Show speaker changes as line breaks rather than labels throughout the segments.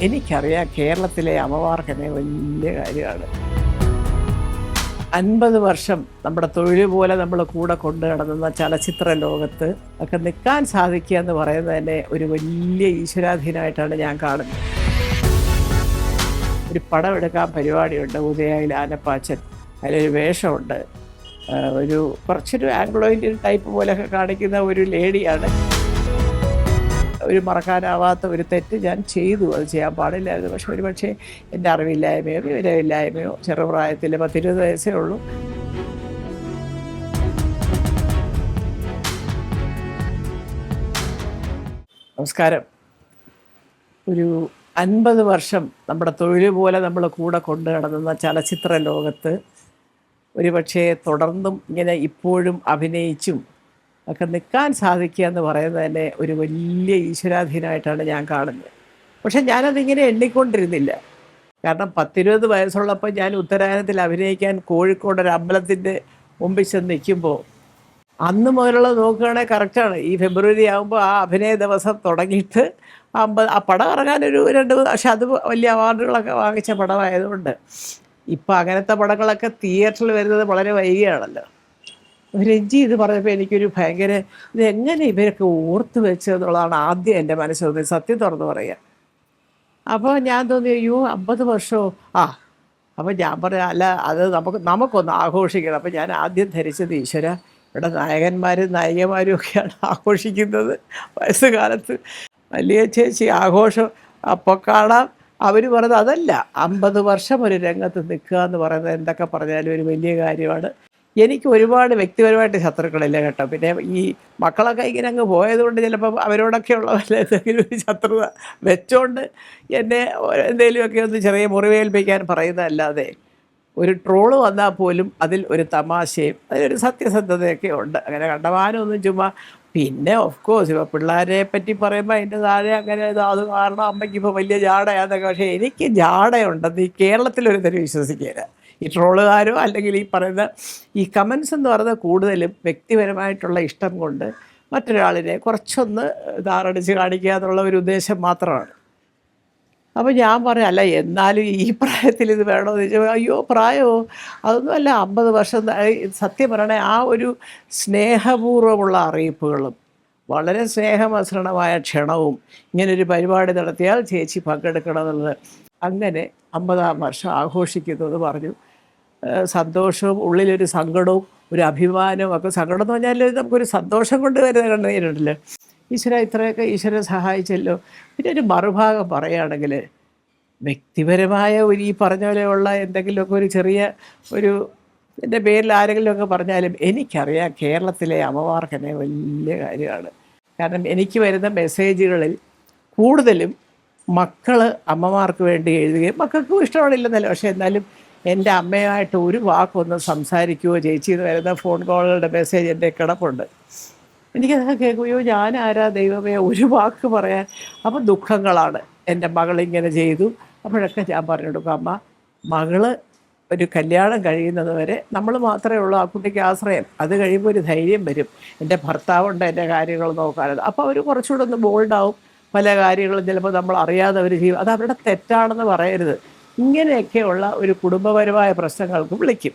എനിക്കറിയാം കേരളത്തിലെ അമ്മമാർക്കെന്നെ വലിയ കാര്യമാണ്. 50 വർഷം നമ്മുടെ തൊഴിൽ പോലെ നമ്മൾ കൂടെ കൊണ്ടു നടന്ന ചലച്ചിത്ര ലോകത്ത് ഒക്കെ നിൽക്കാൻ സാധിക്കുക എന്ന് പറയുന്നത് തന്നെ ഒരു വലിയ ഈശ്വരാധീനമായിട്ടാണ് ഞാൻ കാണുന്നത്. ഒരു പടം എടുക്കാൻ പരിപാടിയുണ്ട്, ഉദയയിൽ ആനപ്പാച്ചൻ, അതിലൊരു വേഷമുണ്ട്. ഒരു കുറച്ചൊരു ആംഗ്ലോ ഇന്ത്യൻ ടൈപ്പ് പോലെയൊക്കെ കാണിക്കുന്ന ഒരു ലേഡിയാണ്. ഒരു മറക്കാനാവാത്ത ഒരു തെറ്റ് ഞാൻ ചെയ്തു, അത് ചെയ്യാൻ പാടില്ലായിരുന്നു. പക്ഷെ ഒരു പക്ഷേ എൻ്റെ അറിവില്ലായ്മയോ വിവരമില്ലായ്മയോ, ചെറുപ്രായത്തിൽ 10-20 വയസ്സേ ഉള്ളൂ. നമസ്കാരം. ഒരു 50 വർഷം നമ്മുടെ തൊഴിൽ പോലെ നമ്മൾ കൂടെ കൊണ്ടു നടന്ന ചലച്ചിത്ര ലോകത്ത് ഒരുപക്ഷെ തുടർന്നും ഇങ്ങനെ ഇപ്പോഴും അഭിനയിച്ചും ഒക്കെ നിൽക്കാൻ സാധിക്കുക എന്ന് പറയുന്നത് തന്നെ ഒരു വലിയ ഈശ്വരാധീനമായിട്ടാണ് ഞാൻ കാണുന്നത്. പക്ഷെ ഞാനതിങ്ങനെ എണ്ണിക്കൊണ്ടിരുന്നില്ല. കാരണം 10-20 വയസ്സുള്ളപ്പോൾ ഞാൻ ഉത്തരായനത്തിൽ അഭിനയിക്കാൻ കോഴിക്കോട് ഒരു അമ്പലത്തിൻ്റെ മുമ്പിൽ ചെന്ന് നിൽക്കുമ്പോൾ അന്ന് മുതലുള്ള നോക്കുകയാണെങ്കിൽ കറക്റ്റാണ്. ഈ ഫെബ്രുവരി ആകുമ്പോൾ ആ അഭിനയ ദിവസം തുടങ്ങിയിട്ട് ആ പടം ഇറങ്ങാനൊരു 2 പക്ഷെ അത് വലിയ അവാർഡുകളൊക്കെ വാങ്ങിച്ച പടമായതുകൊണ്ട് ഇപ്പം അങ്ങനത്തെ പടങ്ങളൊക്കെ തിയേറ്ററിൽ വരുന്നത് വളരെ വൈകിയാണല്ലോ. രഞ്ജി ഇത് പറഞ്ഞപ്പോൾ എനിക്കൊരു ഭയങ്കര ഇതെങ്ങനെ ഇവരൊക്കെ ഓർത്ത് വെച്ചതെന്നുള്ളതാണ് ആദ്യം എൻ്റെ മനസ്സിൽ തോന്നിയത്, സത്യം തുറന്ന് പറയാം. അപ്പോൾ ഞാൻ തോന്നി, അയ്യോ 50 വർഷമോ അപ്പോൾ ഞാൻ പറയാം, അല്ല അത് നമുക്കൊന്ന് ആഘോഷിക്കണം. അപ്പോൾ ഞാൻ ആദ്യം ധരിച്ചത്, ഈശ്വര, ഇവിടെ നായകന്മാരും നായികമാരും ഒക്കെയാണ് ആഘോഷിക്കുന്നത് വയസ്സുകാലത്ത്. വലിയ ചേച്ചി ആഘോഷം അപ്പോൾ കാണാം. അവർ പറഞ്ഞത് അതല്ല, 50 വർഷം ഒരു രംഗത്ത് നിൽക്കുക എന്ന് പറയുന്നത് എന്തൊക്കെ പറഞ്ഞാലും ഒരു വലിയ കാര്യമാണ്. എനിക്ക് ഒരുപാട് വ്യക്തിപരമായിട്ട് ശത്രുക്കളില്ല കേട്ടോ. പിന്നെ ഈ മക്കളൊക്കെ ഇങ്ങനെ അങ്ങ് പോയതുകൊണ്ട് ചിലപ്പം അവരോടൊക്കെയുള്ള വല്ല എന്തെങ്കിലും ഒരു ശത്രുത വെച്ചോണ്ട് എന്നെ എന്തെങ്കിലുമൊക്കെ ഒന്ന് ചെറിയ മുറിവേൽപ്പിക്കാൻ പറയുന്നതല്ലാതെ ഒരു ട്രോള് വന്നാൽ പോലും അതിൽ ഒരു തമാശയും അതിലൊരു സത്യസന്ധതയൊക്കെ ഉണ്ട്. അങ്ങനെ കണ്ടമാനമൊന്നും ചുമ്മാ. പിന്നെ ഓഫ് കോഴ്സ് ഇപ്പോൾ പിള്ളേരെ പറ്റി പറയുമ്പോൾ അതിൻ്റെ താഴെ അങ്ങനെ അത് കാരണം അമ്മയ്ക്ക് ഇപ്പോൾ വലിയ ജാടയാന്നൊക്കെ. പക്ഷേ എനിക്ക് ജാടയുണ്ടെന്ന് ഈ കേരളത്തിലൊരു തരം വിശ്വസിക്കില്ല. ഈ ട്രോളുകാരോ അല്ലെങ്കിൽ ഈ പറയുന്ന ഈ കമൻസ് എന്ന് പറയുന്നത് കൂടുതലും വ്യക്തിപരമായിട്ടുള്ള ഇഷ്ടം കൊണ്ട് മറ്റൊരാളിനെ കുറച്ചൊന്ന് താറടിച്ച് കാണിക്കുക എന്നുള്ള ഒരു ഉദ്ദേശം മാത്രമാണ്. അപ്പോൾ ഞാൻ പറയാം, അല്ല എന്നാലും ഈ പ്രായത്തിൽ ഇത് വേണമെന്ന് ചോദിച്ചാൽ, അയ്യോ പ്രായമോ അതൊന്നുമല്ല, 50 വർഷം. സത്യം പറയണേ, ആ ഒരു സ്നേഹപൂർവ്വമുള്ള അറിയിപ്പുകളും വളരെ സ്നേഹമസൃണമായ ക്ഷണവും ഇങ്ങനൊരു പരിപാടി നടത്തിയാൽ ചേച്ചി പങ്കെടുക്കണമെന്നുള്ളത്, അങ്ങനെ 50-ാം വർഷം ആഘോഷിക്കുന്നത് പറഞ്ഞു. സന്തോഷവും ഉള്ളിലൊരു സങ്കടവും ഒരു അഭിമാനവും ഒക്കെ. സങ്കടം എന്ന് പറഞ്ഞാൽ നമുക്കൊരു സന്തോഷം കൊണ്ട് വരുന്ന കണ്ടുണ്ടല്ലോ, ഈശ്വര ഇത്രയൊക്കെ ഈശ്വരൻ സഹായിച്ചല്ലോ. പിന്നെ ഒരു മറുഭാഗം പറയുകയാണെങ്കിൽ വ്യക്തിപരമായ ഒരു ഈ പറഞ്ഞ പോലെയുള്ള എന്തെങ്കിലുമൊക്കെ ഒരു ചെറിയ ഒരു എൻ്റെ പേരിൽ ആരെങ്കിലുമൊക്കെ പറഞ്ഞാലും എനിക്കറിയാം കേരളത്തിലെ അമ്മമാർക്കെന്നെ വലിയ കാര്യമാണ്. കാരണം എനിക്ക് വരുന്ന മെസ്സേജുകളിൽ കൂടുതലും മക്കൾ അമ്മമാർക്ക് വേണ്ടി എഴുതുകയും മക്കൾക്കും ഇഷ്ടമാണില്ലെന്നല്ല, പക്ഷേ എന്നാലും എൻ്റെ അമ്മയുമായിട്ട് ഒരു വാക്കൊന്ന് സംസാരിക്കുകയോ ചേച്ചി എന്ന് വരുന്ന ഫോൺ കോളുകളുടെ മെസ്സേജ് എൻ്റെ കിടപ്പുണ്ട്. എനിക്കതൊക്കെ കേൾക്കുകയോ ഞാൻ ആരാ ദൈവമേ ഒരു വാക്ക് പറയാൻ. അപ്പം ദുഃഖങ്ങളാണ്. എൻ്റെ മകളിങ്ങനെ ചെയ്തു. അപ്പോഴൊക്കെ ഞാൻ പറഞ്ഞു കൊടുക്കും, അമ്മ മകള് ഒരു കല്യാണം കഴിയുന്നത് വരെ നമ്മൾ മാത്രമേ ഉള്ളൂ ആ കുട്ടിക്ക് ആശ്രയം. അത് കഴിയുമ്പോൾ ഒരു ധൈര്യം വരും, എൻ്റെ ഭർത്താവുണ്ട് എൻ്റെ കാര്യങ്ങൾ നോക്കാനത്. അപ്പോൾ അവർ കുറച്ചുകൂടെ ഒന്ന് ബോൾഡാവും. പല കാര്യങ്ങളും ചിലപ്പോൾ നമ്മൾ അറിയാതെ അവർ ചെയ്യും. അത് അവരുടെ തെറ്റാണെന്ന് പറയരുത്. ഇങ്ങനെയൊക്കെയുള്ള ഒരു കുടുംബപരമായ പ്രശ്നങ്ങൾക്ക് വിളിക്കും.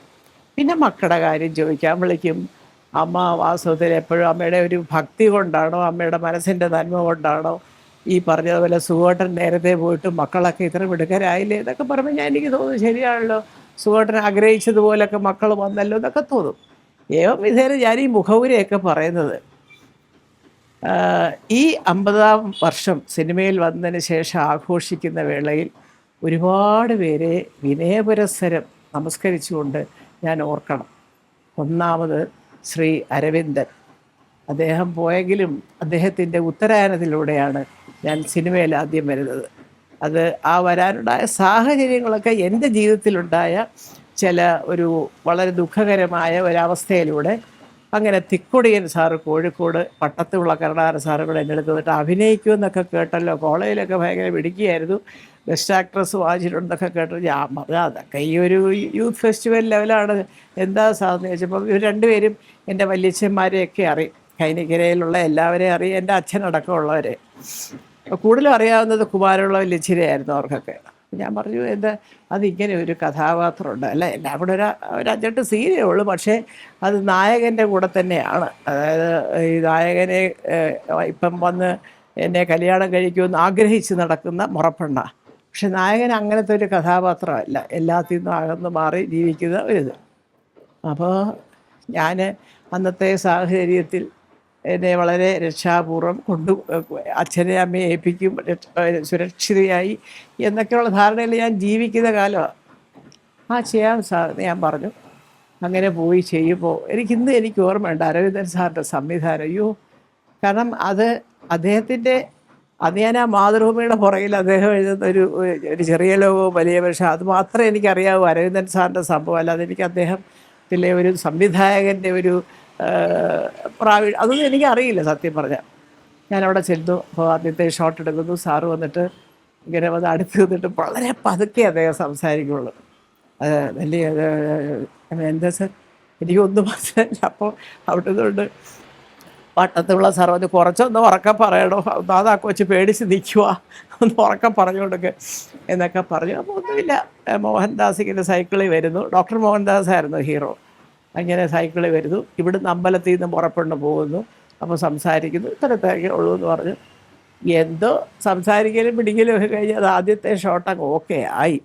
പിന്നെ മക്കളുടെ കാര്യം ചോദിക്കാൻ വിളിക്കും. അമ്മ വാസ്തവത്തിൽ എപ്പോഴും അമ്മയുടെ ഒരു ഭക്തി കൊണ്ടാണോ അമ്മയുടെ മനസ്സിൻ്റെ നന്മ കൊണ്ടാണോ ഈ പറഞ്ഞതുപോലെ സുഖേട്ടൻ നേരത്തെ പോയിട്ട് മക്കളൊക്കെ ഇത്ര മിടുക്കരായില്ലേ എന്നൊക്കെ പറയുമ്പോൾ എനിക്ക് തോന്നും, ശരിയാണല്ലോ, സുഖേട്ടൻ ആഗ്രഹിച്ചതുപോലൊക്കെ മക്കൾ വന്നല്ലോ എന്നൊക്കെ തോന്നും. ഏവം വിധേന ഞാൻ ഈ മുഖവുരയൊക്കെ പറയുന്നത്, ഈ 50-ാം വർഷം സിനിമയിൽ വന്നതിന് ശേഷം ആഘോഷിക്കുന്ന വേളയിൽ ഒരുപാട് പേരെ വിനയപുരസ്സരം നമസ്കരിച്ചുകൊണ്ട് ഞാൻ ഓർക്കണം. ഒന്നാമത് ശ്രീ അരവിന്ദൻ. അദ്ദേഹം പോയെങ്കിലും അദ്ദേഹത്തിൻ്റെ ഉത്തരായനത്തിലൂടെയാണ് ഞാൻ സിനിമയിൽ ആദ്യം വരുന്നത്. അത് ആ വരാനുണ്ടായ സാഹചര്യങ്ങളൊക്കെ എൻ്റെ ജീവിതത്തിലുണ്ടായ ചില ഒരു വളരെ ദുഃഖകരമായ ഒരവസ്ഥയിലൂടെ അങ്ങനെ തിക്കൊടിയൻ സാറ് കോഴിക്കോട് പട്ടത്തുള്ള കരുണാകരൻ സാറ് കൂടെ എൻ്റെ അടുത്ത് വന്നിട്ട് അഭിനയിക്കുമെന്നൊക്കെ കേട്ടല്ലോ, കോളേജിലൊക്കെ ഭയങ്കര മിടുക്കിയായിരുന്നു, ബെസ്റ്റ് ആക്ട്രസ് വാങ്ങിച്ചിട്ടുണ്ടെന്നൊക്കെ കേട്ടു. ഞാൻ പറഞ്ഞു അതൊക്കെ ഈ ഒരു യൂത്ത് ഫെസ്റ്റിവൽ ലെവലാണ്, എന്താ സാധനം ചോദിച്ചപ്പോൾ ഇവർ രണ്ടുപേരും എൻ്റെ വല്യച്ഛന്മാരെയൊക്കെ അറിയും, കൈനിക്കരയിലുള്ള എല്ലാവരെയും അറിയും, എൻ്റെ അച്ഛനടക്കമുള്ളവരെ. കൂടുതലും അറിയാവുന്നത് കുമാരവിള വല്യച്ഛനെയായിരുന്നു അവർക്കൊക്കെ. ഞാൻ പറഞ്ഞു എന്താ അതിങ്ങനെ ഒരു കഥാപാത്രമുണ്ട്, അല്ല എല്ലാം കൂടെ ഒരു 5-8 സീനേ ഉള്ളൂ, പക്ഷേ അത് നായകൻ്റെ കൂടെ തന്നെയാണ്. അതായത് ഈ നായകനെ ഇപ്പം വന്ന് എന്നെ കല്യാണം കഴിക്കുമെന്ന് ആഗ്രഹിച്ച് നടക്കുന്ന മുറപ്പെണ്ണ, പക്ഷെ നായകൻ അങ്ങനത്തെ ഒരു കഥാപാത്രമല്ല, എല്ലാത്തിൽ നിന്നും അകന്ന് മാറി ജീവിക്കുന്ന ഒരിത്. അപ്പോൾ ഞാൻ അന്നത്തെ സാഹചര്യത്തിൽ എന്നെ വളരെ രക്ഷാപൂർവ്വം അച്ഛനെ അമ്മയെ ഏൽപ്പിക്കും, സുരക്ഷിതയായി എന്നൊക്കെയുള്ള ധാരണയിൽ ഞാൻ ജീവിക്കുന്ന കാലമാണ്. ആ ചെയ്യാം സാർ എന്ന് ഞാൻ പറഞ്ഞു. അങ്ങനെ പോയി ചെയ്യുമ്പോൾ എനിക്ക് ഓർമ്മയുണ്ട് അരവിന്ദൻ സാറിൻ്റെ സംവിധാനം. അയ്യോ, കാരണം അത് അദ്ദേഹത്തിൻ്റെ അന്ന് ഞാൻ ആ മാതൃഭൂമിയുടെ പുറകിൽ അദ്ദേഹം എഴുതുന്ന ഒരു ചെറിയ ലോകവും വലിയ വേഷം അത് മാത്രമേ എനിക്കറിയാവൂ അരവിന്ദൻ സാറിൻ്റെ സംഭവം. അല്ലാതെ എനിക്ക് അദ്ദേഹത്തിലെ ഒരു സംവിധായകൻ്റെ ഒരു അതൊന്നും എനിക്കറിയില്ല സത്യം പറഞ്ഞാൽ. ഞാനവിടെ ചെന്നു. അപ്പോൾ ആദ്യത്തെ ഷോട്ട് എടുക്കുന്നു. സാറ് വന്നിട്ട് ഇങ്ങനെ വന്ന് അടുത്ത് നിന്നിട്ട് വളരെ പതുക്കെ അദ്ദേഹം സംസാരിക്കുള്ളൂ. വലിയ എന്താ സാർ എനിക്കൊന്നും മനസ്സിലായില്ല. അപ്പോൾ അവിടെ നിന്നുകൊണ്ട് പട്ടത്തുള്ള സാർ വന്ന് കുറച്ചൊന്ന് ഉറക്കം പറയണോ, അതാ കൊച്ച് പേടിച്ച് നിൽക്കുക, ഒന്ന് ഉറക്കം പറഞ്ഞുകൊണ്ടൊക്കെ എന്നൊക്കെ പറഞ്ഞു. അപ്പോൾ ഒന്നുമില്ല, മോഹൻദാസ് ഇങ്ങനെ സൈക്കിളിൽ വരുന്നു. ഡോക്ടർ മോഹൻദാസ് ആയിരുന്നു ഹീറോ. അങ്ങനെ സൈക്കിളിൽ വരുന്നു, ഇവിടുന്ന് അമ്പലത്തിൽ നിന്ന് പുറപ്പെട്ട് പോകുന്നു. അപ്പോൾ സംസാരിക്കുന്നു, ഇത്രയൊക്കെ ഉള്ളൂ എന്ന് പറഞ്ഞു. എന്തോ സംസാരിക്കലും പിടിക്കലും ഒക്കെ കഴിഞ്ഞ് അത് ആദ്യത്തെ ഷോട്ടൊക്കെ ഓക്കെ ആയി.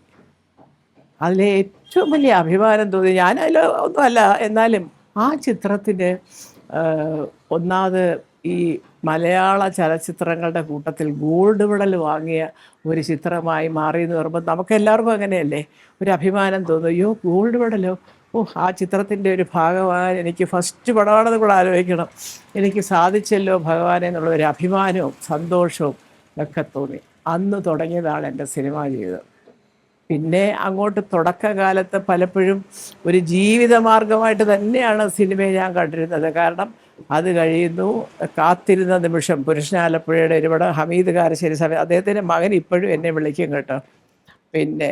അതിലെ ഏറ്റവും വലിയ അഭിമാനം തോന്നി. ഞാനതിൽ ഒന്നുമല്ല, എന്നാലും ആ ചിത്രത്തിന് ഒന്നാമത് ഈ മലയാള ചലച്ചിത്രങ്ങളുടെ കൂട്ടത്തിൽ ഗോൾഡ് മെഡൽ വാങ്ങിയ ഒരു ചിത്രമായി മാറി എന്ന് പറയുമ്പോൾ നമുക്കെല്ലാവർക്കും അങ്ങനെയല്ലേ, ഒരു അഭിമാനം തോന്നും. അയ്യോ ഗോൾഡ് മെഡലോ, ആ ചിത്രത്തിൻ്റെ ഒരു ഭാഗമാകാൻ എനിക്ക് ഫസ്റ്റ് പടമാണെന്ന് കൂടെ ആലോചിക്കണം, എനിക്ക് സാധിച്ചല്ലോ ഭഗവാനെ എന്നുള്ള ഒരു അഭിമാനവും സന്തോഷവും ഒക്കെ തോന്നി. അന്ന് തുടങ്ങിയതാണ് എൻ്റെ സിനിമാ ജീവിതം. പിന്നെ അങ്ങോട്ട് തുടക്കകാലത്ത് പലപ്പോഴും ഒരു ജീവിതമാർഗമായിട്ട് തന്നെയാണ് സിനിമയെ ഞാൻ കണ്ടിരുന്നത്. കാരണം അത് കഴിയുന്നു, കാത്തിരുന്ന നിമിഷം, പുരുഷനാലപ്പുഴയുടെ ഒരു പടം, ഹമീദ് കാരശ്ശേരി അദ്ദേഹത്തിൻ്റെ മകൻ ഇപ്പോഴും എന്നെ വിളിക്കും കേട്ടോ, പിന്നെ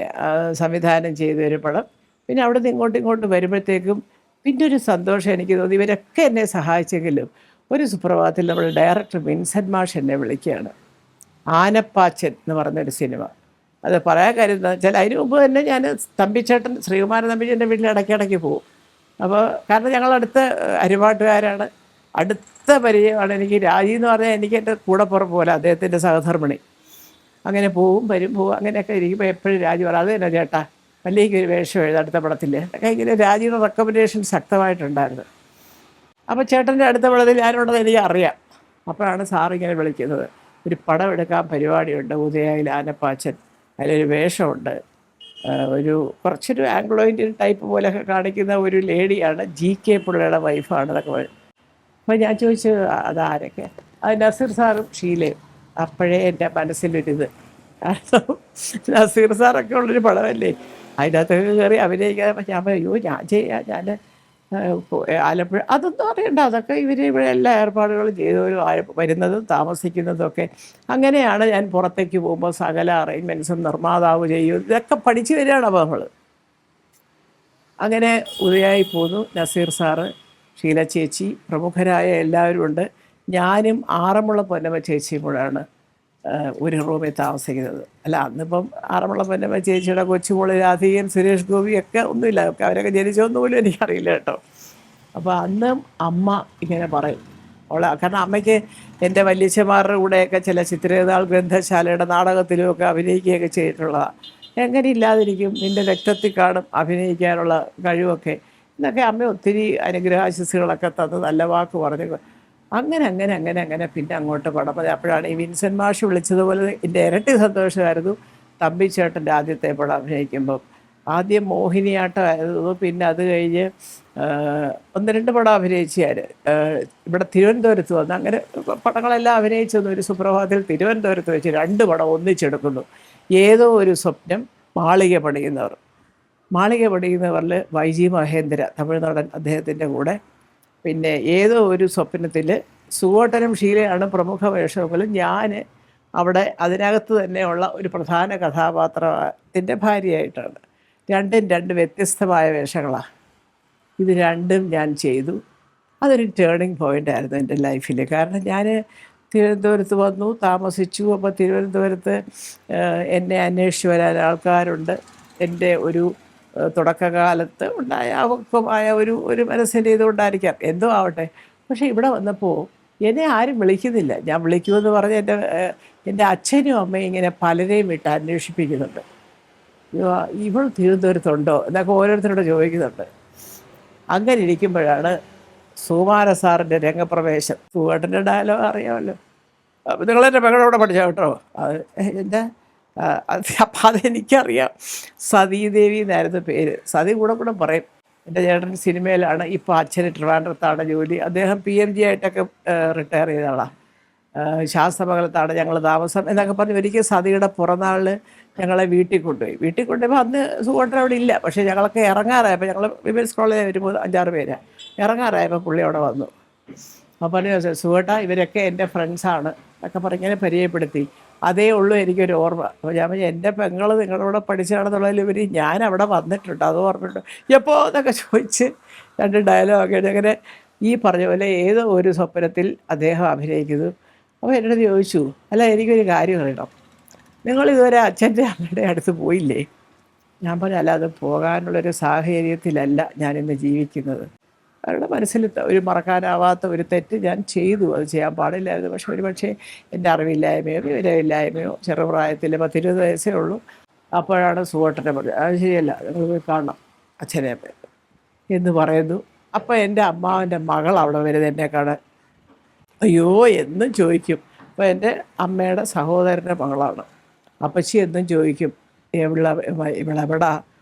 സംവിധാനം ചെയ്ത ഒരു പടം. പിന്നെ അവിടെ നിന്ന് ഇങ്ങോട്ട് വരുമ്പോഴത്തേക്കും പിന്നെ ഒരു സന്തോഷം എനിക്ക് തോന്നി. ഇവരൊക്കെ എന്നെ സഹായിച്ചെങ്കിലും ഒരു സുപ്രഭാതത്തിൽ നമ്മുടെ ഡയറക്ടർ വിൻസെൻ്റ് മാഷ് എന്നെ വിളിക്കുകയാണ്. ആനപ്പാച്ചൻ എന്ന് പറഞ്ഞൊരു സിനിമ. അത് പറയാൻ കാര്യം എന്താ വെച്ചാൽ അതിന് മുമ്പ് തന്നെ ഞാൻ തമ്പിച്ചേട്ടൻ, ശ്രീകുമാരൻ തമ്പിച്ചേട്ടൻ്റെ വീട്ടിൽ ഇടയ്ക്കിടയ്ക്ക് പോകും. അപ്പോൾ കാരണം ഞങ്ങളടുത്ത അരിവാട്ടുകാരാണ്, അടുത്ത പരിചയമാണ്. എനിക്ക് രാജി എന്ന് പറഞ്ഞാൽ എനിക്ക് എൻ്റെ കൂടപ്പുറം പോലെ, അദ്ദേഹത്തിൻ്റെ സഹധർമ്മിണി. അങ്ങനെ പോവും അങ്ങനെയൊക്കെ ഇരിക്കുമ്പോൾ എപ്പോഴും രാജി പറയും അത് തന്നെ ചേട്ടാ വലിയ ഒരു വേഷം എഴുതാം അടുത്ത പടത്തിൽ ഒക്കെ. ഇങ്ങനെ രാജിയുടെ റെക്കമെൻഡേഷൻ ശക്തമായിട്ടുണ്ടായിരുന്നു. അപ്പോൾ ചേട്ടൻ്റെ അടുത്ത പടത്തിൽ ഞാനുണ്ടെന്ന് എനിക്ക് അറിയാം. അപ്പോഴാണ് സാറിങ്ങനെ വിളിക്കുന്നത്, ഒരു പടം എടുക്കാൻ പരിപാടിയുണ്ട്, ഉദയയിൽ ആനപ്പാച്ചൻ, അതിലൊരു വേഷമുണ്ട്, കുറച്ചൊരു ആംഗ്ലോ ഇന്ത്യൻ ടൈപ്പ് പോലെയൊക്കെ കാണിക്കുന്ന ഒരു ലേഡിയാണ്, GK പിള്ളയുടെ വൈഫാണ് എന്നൊക്കെ പറയും. അപ്പോൾ ഞാൻ ചോദിച്ചു അതാരൊക്കെ? അത് നസീർ സാറും ഷീലയും. അപ്പോഴേ എൻ്റെ മനസ്സിലൊരിത്, കാരണം നസീർ സാറൊക്കെ ഉള്ളൊരു പടമല്ലേ, അതിനകത്തൊക്കെ കയറി അഭിനയിക്കാൻ. ഞാൻ പറയോ ഞാൻ ചെയ്യാം, ഞാൻ ആലപ്പുഴ അതൊന്നും അറിയണ്ട, അതൊക്കെ ഇവർ ഇവിടെ എല്ലാ ഏർപ്പാടുകളും ചെയ്തവരും വരുന്നതും താമസിക്കുന്നതും ഒക്കെ. അങ്ങനെയാണ് ഞാൻ പുറത്തേക്ക് പോകുമ്പോൾ സകല അറേഞ്ച്മെൻറ്റ്സും നിർമ്മാതാവ് ചെയ്യും, ഇതൊക്കെ പഠിച്ചു വരികയാണ് അപ്പോൾ നമ്മൾ. അങ്ങനെ ഉദയായി പോന്നു. നസീർ സാറ്, ഷീല ചേച്ചി, പ്രമുഖരായ എല്ലാവരും ഉണ്ട്. ഞാനും ആറന്മുള പൊന്നമ്മ ചേച്ചിയും കൂടെയാണ് ഒരു റൂമിൽ താമസിക്കുന്നത്. അല്ല അന്നിപ്പം ആറന്മുള പൊന്നമ്മ ചേച്ചിയുടെ കൊച്ചുമോള് രാധികൻ, സുരേഷ് ഗോപിയൊക്കെ ഒന്നുമില്ല, അവരൊക്കെ ജനിച്ചൊന്നും പോലും എനിക്കറിയില്ല കേട്ടോ. അപ്പോൾ അന്ന് അമ്മ ഇങ്ങനെ പറയും, കാരണം അമ്മയ്ക്ക് എൻ്റെ വല്യച്ഛന്മാരുടെ കൂടെയൊക്കെ ചില ചിത്രനാൾ ഗ്രന്ഥശാലയുടെ നാടകത്തിലുമൊക്കെ അഭിനയിക്കുകയൊക്കെ ചെയ്തിട്ടുള്ളതാണ്. എങ്ങനെ ഇല്ലാതിരിക്കും, നിൻ്റെ രക്തത്തിൽ കാണും അഭിനയിക്കാനുള്ള കഴിവൊക്കെ എന്നൊക്കെ അമ്മ ഒത്തിരി അനുഗ്രഹാശിസുകളൊക്കെ തന്ന് നല്ല വാക്ക് പറഞ്ഞു. അങ്ങനെ പിന്നെ അങ്ങോട്ട് പടം. അപ്പോഴാണ് ഈ വിൻസെൻ്റ് മാഷ് വിളിച്ചതുപോലെ എൻ്റെ ഇരട്ടി സന്തോഷമായിരുന്നു തമ്പിച്ചേട്ടൻ്റെ ആദ്യത്തെ പടം അഭിനയിക്കുമ്പം. ആദ്യം മോഹിനിയാട്ടമായിരുന്നു, പിന്നെ അത് കഴിഞ്ഞ് 1-2 പടം അഭിനയിച്ച് ഞാൻ ഇവിടെ തിരുവനന്തപുരത്ത് വന്ന്. അങ്ങനെ പടങ്ങളെല്ലാം അഭിനയിച്ചു വന്നു. ഒരു സുപ്രഭാതത്തിൽ തിരുവനന്തപുരത്ത് വെച്ച് 2 പടം ഒന്നിച്ചെടുക്കുന്നു. ഏതോ ഒരു സ്വപ്നം, മാളിക പണിയുന്നവരിൽ YG മഹേന്ദ്ര, തമിഴ്നാടൻ, അദ്ദേഹത്തിൻ്റെ കൂടെ. പിന്നെ ഏതോ ഒരു സ്വപ്നത്തിൽ സുവോട്ടനും ഷീലയാണ് പ്രമുഖ വേഷമെങ്കിലും ഞാൻ അവിടെ അതിനകത്ത് തന്നെയുള്ള ഒരു പ്രധാന കഥാപാത്രത്തിൻ്റെ ഭാര്യയായിട്ടാണ്. രണ്ടും 2 വ്യത്യസ്തമായ വേഷങ്ങളാണ്. ഇത് രണ്ടും ഞാൻ ചെയ്തു. അതൊരു ടേണിംഗ് പോയിൻ്റായിരുന്നു എൻ്റെ ലൈഫിൽ. കാരണം ഞാൻ തിരുവനന്തപുരത്ത് വന്നു താമസിച്ചു. അപ്പോൾ തിരുവനന്തപുരത്ത് എന്നെ അന്വേഷിച്ച് വരാൻ ആൾക്കാരുണ്ട്. എൻ്റെ ഒരു തുടക്കകാലത്ത് ഉണ്ടായ അപക്വമായ ഒരു ഒരു മനസ്സിൻ്റെ ഇതുകൊണ്ടായിരിക്കാം, എന്തോ ആവട്ടെ. പക്ഷേ ഇവിടെ വന്നപ്പോൾ എന്നെ ആരും വിളിക്കുന്നില്ല. ഞാൻ വിളിക്കുമെന്ന് പറഞ്ഞ് എൻ്റെ അച്ഛനും അമ്മയും ഇങ്ങനെ പലരെയും വിട്ട് അന്വേഷിപ്പിക്കുന്നുണ്ട്. ഇവൾ തിരുവനന്തപുരത്തുണ്ടോ എന്നൊക്കെ ഓരോരുത്തരോട് ചോദിക്കുന്നുണ്ട്. അങ്ങനെ ഇരിക്കുമ്പോഴാണ് സുകുമാര സാറിൻ്റെ രംഗപ്രവേശം. സുവേട്ടൻ്റെ ഡയലോഗ് അറിയാമല്ലോ. നിങ്ങളെൻ്റെ മകളോടെ പഠിച്ച കേട്ടോ. അത് എൻ്റെ അപ്പം അതെനിക്കറിയാം. സതീദേവി എന്നായിരുന്നു പേര്. സതി കൂടെ കൂടെ പറയും. എൻ്റെ ചേട്ടൻ സിനിമയിലാണ്. ഇപ്പോൾ അച്ഛന് ട്രിവാൻഡ്രത്താണ് ജോലി. അദ്ദേഹം PMG ആയിട്ടൊക്കെ റിട്ടയർ ചെയ്ത ആളാണ്. ശാസ്ത്രമംഗലത്താണ് ഞങ്ങൾ താമസം എന്നൊക്കെ പറഞ്ഞ് ഒരിക്കൽ സതിയുടെ പിറന്നാളിൽ ഞങ്ങളെ വീട്ടിൽ കൊണ്ടുപോയി. വീട്ടിൽ കൊണ്ടുപോയപ്പോൾ അന്ന് സുഖോട്ടൻ അവിടെ ഇല്ല. പക്ഷേ ഞങ്ങളൊക്കെ ഇറങ്ങാറായപ്പോൾ, ഞങ്ങൾ വിമൻസ് കോളേജിൽ ഒരു 5-6 പേരാണ്, ഇറങ്ങാറായപ്പോൾ പുള്ളി അവിടെ വന്നു. അപ്പോൾ പറഞ്ഞു, സുഖേട്ടാ ഇവരൊക്കെ എൻ്റെ ഫ്രണ്ട്സാണ് എന്നൊക്കെ പറഞ്ഞ് ഇങ്ങനെ പരിചയപ്പെടുത്തി. അതേ ഉള്ളൂ എനിക്കൊരു ഓർമ്മ. അപ്പോൾ ഞാൻ പറഞ്ഞു, എൻ്റെ പെങ്ങൾ നിങ്ങളുടെ കൂടെ പഠിച്ചതാണെന്നുള്ളതിൽ ഇവർ ഞാൻ അവിടെ വന്നിട്ടുണ്ട്, അത് ഓർമ്മയുണ്ട് എപ്പോൾ എന്നൊക്കെ ചോദിച്ച് 2 ഡയലോഗൊക്കെ അങ്ങനെ ഈ പറഞ്ഞ പോലെ ഏതോ ഒരു സ്വപ്നത്തിൽ അദ്ദേഹം അഭിനയിക്കുന്നു. അപ്പോൾ എന്നോട് ചോദിച്ചു, അല്ല എനിക്കൊരു കാര്യം അറിയണം, നിങ്ങളിതുവരെ അച്ഛൻ്റെ അമ്മയുടെ അടുത്ത് പോയില്ലേ? ഞാൻ പറഞ്ഞു, അല്ല അത് പോകാനുള്ളൊരു സാഹചര്യത്തിലല്ല ഞാനിന്ന് ജീവിക്കുന്നത്. അവരുടെ മനസ്സിൽ ഒരു മറക്കാനാവാത്ത ഒരു തെറ്റ് ഞാൻ ചെയ്തു, അത് ചെയ്യാൻ പാടില്ലായിരുന്നു. പക്ഷെ ഒരുപക്ഷെ എൻ്റെ അറിവില്ലായ്മയോ വിവരമില്ലായ്മയോ, ചെറുപ്രായത്തിൽ 10-20 വയസ്സേ ഉള്ളൂ. അപ്പോഴാണ് സുഖോട്ടനെ പറഞ്ഞത്, അത് ശരിയല്ല, നിങ്ങൾ പോയി കാണണം അച്ഛനെ എന്ന് പറയുന്നു. അപ്പോൾ എൻ്റെ അമ്മാവൻ്റെ മകൾ അവിടെ വരുന്നത് എന്നെ കാണാൻ. അയ്യോ എന്നും ചോദിക്കും. അപ്പോൾ എൻ്റെ അമ്മയുടെ സഹോദരൻ്റെ മകളാണ്. അപ്പച്ചി എന്നും ചോദിക്കും, ഇവിടെവിടാ,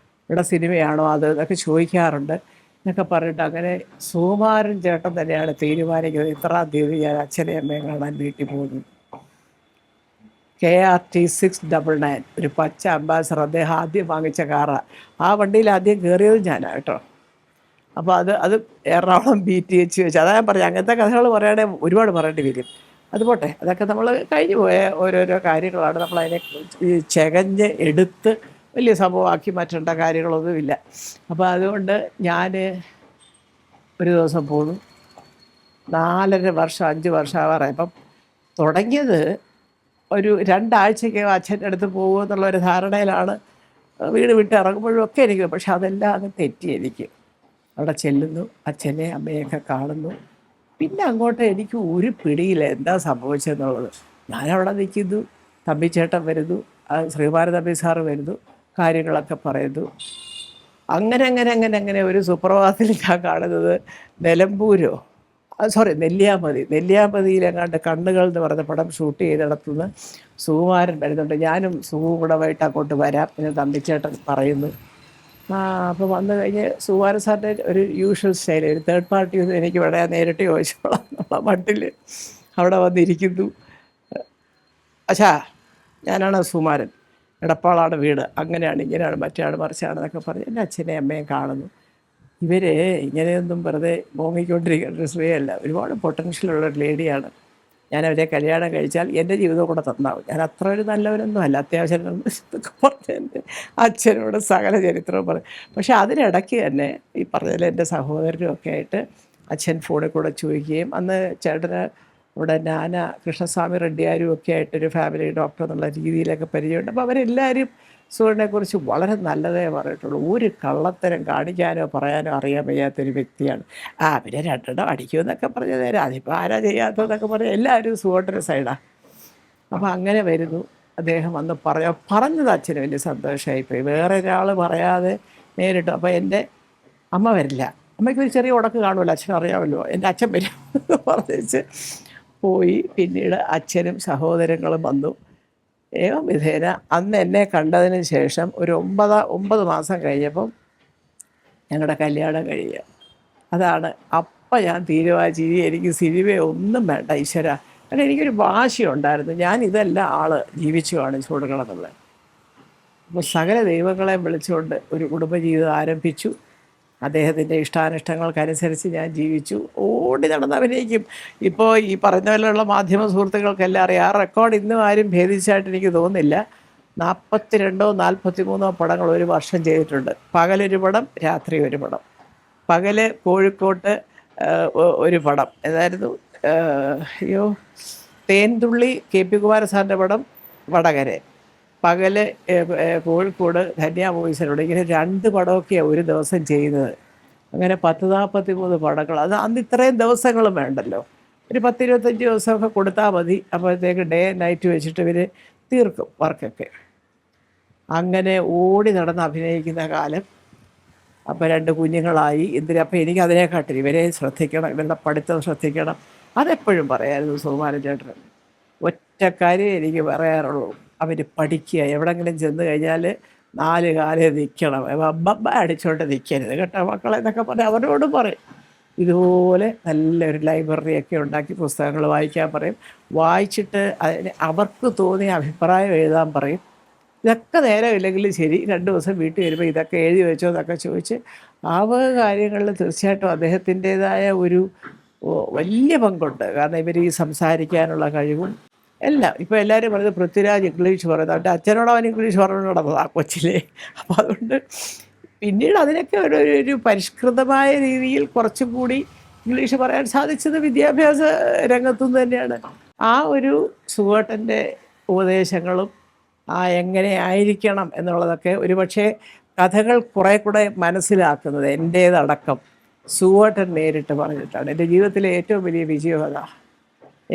ഇവിടെ സിനിമയാണോ അത് എന്നൊക്കെ ചോദിക്കാറുണ്ട് എന്നൊക്കെ പറഞ്ഞിട്ട് അങ്ങനെ സുകുമാരൻ ചേട്ടൻ തന്നെയാണ് തീരുമാനിക്കുന്നത്. ഇത്രാം തീയതി ഞാൻ അച്ഛനെയും അമ്മയും കാണാൻ വീട്ടിൽ പോകുന്നു. KRT 699 ഒരു പച്ച അംബാസഡർ, അദ്ദേഹം ആദ്യം വാങ്ങിച്ച കാറാണ്. ആ വണ്ടിയിൽ ആദ്യം കയറിയത് ഞാനാണ് കേട്ടോ. അപ്പോൾ അത് എറണാകുളം BTH വെച്ച്, അതാ ഞാൻ പറഞ്ഞു, അങ്ങനത്തെ കഥകൾ പറയുകയാണെങ്കിൽ ഒരുപാട് പറയേണ്ടി വരും. അതുപോട്ടെ, അതൊക്കെ നമ്മൾ കഴിഞ്ഞു പോയ ഓരോരോ കാര്യങ്ങളാണ്. നമ്മളതിനെ ചെകഞ്ഞ് എടുത്ത് വലിയ സംഭവമാക്കി മാറ്റേണ്ട കാര്യങ്ങളൊന്നുമില്ല. അപ്പോൾ അതുകൊണ്ട് ഞാൻ ഒരു ദിവസം പോന്നു. 4.5 വർഷം 5 വർഷം ആവാറായി. അപ്പം തുടങ്ങിയത് ഒരു 2 ആഴ്ചയ്ക്ക് അച്ഛൻ്റെ അടുത്ത് പോകുമെന്നുള്ളൊരു ധാരണയിലാണ് വീട് വിട്ട് ഇറങ്ങുമ്പോഴും ഒക്കെ എനിക്ക്. പക്ഷെ അതെല്ലാം അങ്ങ് തെറ്റി. എനിക്ക് അവിടെ ചെല്ലുന്നു, അച്ഛനെ അമ്മയൊക്കെ കാണുന്നു. പിന്നെ അങ്ങോട്ട് എനിക്ക് ഒരു പിടിയില്ല എന്താ സംഭവിച്ചതെന്നുള്ളത്. ഞാനവിടെ നിൽക്കുന്നു, തമ്പിച്ചേട്ടൻ വരുന്നു, ശ്രീകുമാരൻ തമ്പി സാറ് വരുന്നു, കാര്യങ്ങളൊക്കെ പറയുന്നു. അങ്ങനെ ഒരു സുപ്രഭാതത്തിൽ ഞാൻ കാണുന്നത് നെല്ലിയാമ്പതിയിലെങ്ങാണ്ട് കണ്ണുകൾ എന്ന് പറഞ്ഞ പടം ഷൂട്ട് ചെയ്തിടത്തുനിന്ന് സുകുമാരൻ വരുന്നുണ്ട്. ഞാനും സുഖവും കൂടെ വൈകിട്ട് അങ്ങോട്ട് വരാം എന്ന് തമ്പിച്ചേട്ടൻ പറയുന്നു. അപ്പോൾ വന്നു കഴിഞ്ഞ് സുകുമാരൻ സാറിൻ്റെ ഒരു യൂഷ്വൽ സ്റ്റൈൽ, ഒരു തേർഡ് പാർട്ടി ഒന്നും എനിക്ക് വേണേ നേരിട്ട് ചോദിച്ചോളാം എന്നുള്ള മട്ടിൽ അവിടെ വന്നിരിക്കുന്നു. അച്ഛാ ഞാനാണ് സുകുമാരൻ, എടപ്പാളാണ് വീട്, അങ്ങനെയാണ് ഇങ്ങനെയാണ് മറ്റാണ് മറിച്ചാണെന്നൊക്കെ പറഞ്ഞ് എൻ്റെ അച്ഛനെയും അമ്മയും കാണുന്നു. ഇവർ ഇങ്ങനെയൊന്നും വെറുതെ മോങ്ങിക്കൊണ്ടിരിക്കുന്ന ഒരു സ്ത്രീയല്ല, ഒരുപാട് പൊട്ടൻഷ്യലുള്ളൊരു ലേഡിയാണ്. ഞാൻ അവരെ കല്യാണം കഴിച്ചാൽ എൻ്റെ ജീവിതം കൂടെ തന്നാവും. ഞാൻ അത്ര ഒരു നല്ലവരൊന്നും അല്ല, അത്യാവശ്യം ഇതൊക്കെ പറഞ്ഞ് എൻ്റെ അച്ഛനോട് സകല ചരിത്രവും പറയും. പക്ഷേ അതിനിടയ്ക്ക് തന്നെ ഈ പറഞ്ഞതിൽ എൻ്റെ സഹോദരനും ഒക്കെ ആയിട്ട് അച്ഛൻ ഫോണിൽ കൂടെ ചോദിക്കുകയും, അന്ന് ചേട്ടന് ഇവിടെ നാന കൃഷ്ണസ്വാമി റെഡ്ഡിയാരും ഒക്കെ ആയിട്ടൊരു ഫാമിലി ഡോക്ടർ എന്നുള്ള രീതിയിലൊക്കെ പരിചയമുണ്ട്. അപ്പോൾ അവരെല്ലാവരും സുഖനെക്കുറിച്ച് വളരെ നല്ലതേ പറഞ്ഞിട്ടുള്ളൂ. ഒരു കള്ളത്തരം കാണിക്കാനോ പറയാനോ അറിയാൻ വയ്യാത്തൊരു വ്യക്തിയാണ്. പിന്നെ 2 അടിക്കുമെന്നൊക്കെ പറഞ്ഞ് നേരം, അതിപ്പോൾ ആരാ ചെയ്യാത്തതെന്നൊക്കെ പറഞ്ഞ് എല്ലാവരും സുഖോട്ടൻ്റെ സൈഡാണ്. അപ്പോൾ അങ്ങനെ വരുന്നു. അദ്ദേഹം വന്ന് പറഞ്ഞത് അച്ഛന് വലിയ സന്തോഷമായിപ്പോയി. വേറെ ഒരാൾ പറയാതെ നേരിട്ടു. അപ്പോൾ എൻ്റെ അമ്മ വരില്ല, അമ്മയ്ക്ക് ഒരു ചെറിയ ഉടക്ക് കാണുമല്ലോ, അച്ഛനറിയാമല്ലോ, എൻ്റെ അച്ഛൻ വരും പറഞ്ഞേച്ച് പോയി. പിന്നീട് അച്ഛനും സഹോദരങ്ങളും വന്നു. ഏവം വിധേന അന്ന് എന്നെ കണ്ടതിന് ശേഷം ഒരു 9 മാസം കഴിഞ്ഞപ്പം ഞങ്ങളുടെ കല്യാണം കഴിയുക. അതാണ് അപ്പം ഞാൻ തീരുമാനിച്ചു, എനിക്ക് സിനിമയൊന്നും വേണ്ട ഈശ്വര. കാരണം എനിക്കൊരു വാശിയുണ്ടായിരുന്നു, ഞാൻ ഇതെല്ലാം ജീവിച്ചു കാണിച്ചു കൊടുക്കണം എന്നുള്ളത്. അപ്പോൾ സകല ദൈവങ്ങളെ വിളിച്ചുകൊണ്ട് ഒരു കുടുംബജീവിതം ആരംഭിച്ചു. അദ്ദേഹത്തിൻ്റെ ഇഷ്ടാനിഷ്ടങ്ങൾക്കനുസരിച്ച് ഞാൻ ജീവിച്ചു, ഓടി നടന്ന് അഭിനയിക്കും. ഇപ്പോൾ ഈ പറഞ്ഞ പോലെയുള്ള മാധ്യമ സുഹൃത്തുക്കൾക്കെല്ലാം അറിയാം, ആ റെക്കോർഡ് ഇന്നും ആരും ഭേദിച്ചായിട്ട് എനിക്ക് തോന്നുന്നില്ല. 42 43 പടങ്ങൾ ഒരു വർഷം ചെയ്തിട്ടുണ്ട്. പകലൊരു പടം, രാത്രി ഒരു പടം. പകല് കോഴിക്കോട്ട് ഒരു പടം, ഏതായിരുന്നു, തേൻതുള്ളി കെ പി കുമാരസാറിൻ്റെ പടം വടകര, പകല് കോഴിക്കോട് ധന്യ വോയിസിലൂടെ, ഇങ്ങനെ 2 പടമൊക്കെയാണ് ഒരു ദിവസം ചെയ്യുന്നത്. അങ്ങനെ 10-43 പടങ്ങൾ. അത് അന്ന് ഇത്രയും ദിവസങ്ങളും വേണ്ടല്ലോ, ഒരു 10-25 ദിവസമൊക്കെ കൊടുത്താൽ മതി. അപ്പോഴത്തേക്ക് ഡേ നൈറ്റ് വെച്ചിട്ട് ഇവർ തീർക്കും വർക്കൊക്കെ. അങ്ങനെ ഓടി നടന്ന് അഭിനയിക്കുന്ന കാലം. അപ്പോൾ 2 കുഞ്ഞുങ്ങളായി. അപ്പോൾ എനിക്ക് അതിനെക്കാട്ടിൽ ഇവരെ ശ്രദ്ധിക്കണം, ഇവരുടെ പഠിത്തം ശ്രദ്ധിക്കണം. അതെപ്പോഴും പറയായിരുന്നു സുകുമാരൻ ചേട്ടൻ. ഒറ്റ കാര്യം എനിക്ക് പറയാറുള്ളൂ, അവർ പഠിക്കുക. എവിടെങ്കിലും ചെന്ന് കഴിഞ്ഞാൽ 4 കാലേ നിൽക്കണം, ബബ്ബ അടിച്ചോണ്ട് നിൽക്കരുത് കേട്ടോ മക്കളെ എന്നൊക്കെ പറഞ്ഞ് അവരോടും പറയും. ഇതുപോലെ നല്ലൊരു ലൈബ്രറിയൊക്കെ ഉണ്ടാക്കി പുസ്തകങ്ങൾ വായിക്കാൻ പറയും. വായിച്ചിട്ട് അതിന് അവർക്ക് തോന്നിയ അഭിപ്രായം എഴുതാൻ പറയും. ഇതൊക്കെ നേരമില്ലെങ്കിലും ശരി, 2 ദിവസം വീട്ടിൽ വരുമ്പോൾ ഇതൊക്കെ എഴുതി വെച്ചോ എന്നൊക്കെ ചോദിച്ച് ആ വക കാര്യങ്ങളിൽ തീർച്ചയായിട്ടും അദ്ദേഹത്തിൻ്റേതായ ഒരു വലിയ പങ്കുണ്ട്. കാരണം ഇവർ ഈ സംസാരിക്കാനുള്ള കഴിവും എല്ലാം. ഇപ്പോൾ എല്ലാവരും പറയുന്നത് പൃഥ്വിരാജ് ഇംഗ്ലീഷ് പറയുന്നത്, അവൻ്റെ അച്ഛനോട് അവൻ ഇംഗ്ലീഷ് പറഞ്ഞു നടന്നത് ആ കൊച്ചിലെ. അപ്പോൾ അതുകൊണ്ട് പിന്നീട് അതിനൊക്കെ ഒരു പരിഷ്കൃതമായ രീതിയിൽ കുറച്ചും കൂടി ഇംഗ്ലീഷ് പറയാൻ സാധിച്ചത് വിദ്യാഭ്യാസ രംഗത്തുനിന്ന് തന്നെയാണ്. ആ ഒരു സുവേട്ടൻ്റെ ഉപദേശങ്ങളും എങ്ങനെ ആയിരിക്കണം എന്നുള്ളതൊക്കെ ഒരുപക്ഷെ കഥകൾ കുറേ കൂടെ മനസ്സിലാക്കുന്നത് എൻ്റേതടക്കം സുവേട്ടൻ നേരിട്ട് പറഞ്ഞിട്ടാണ്. എൻ്റെ ജീവിതത്തിലെ ഏറ്റവും വലിയ വിജയം അതാ.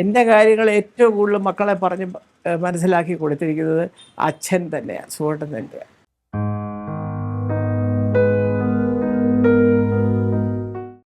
എൻ്റെ കാര്യങ്ങൾ ഏറ്റവും കൂടുതൽ മക്കളെ പറഞ്ഞ് മനസ്സിലാക്കി കൊടുത്തിരിക്കുന്നത് അച്ഛൻ തന്നെയാണ്, സുവേട്ടൻ തന്നെയാണ്.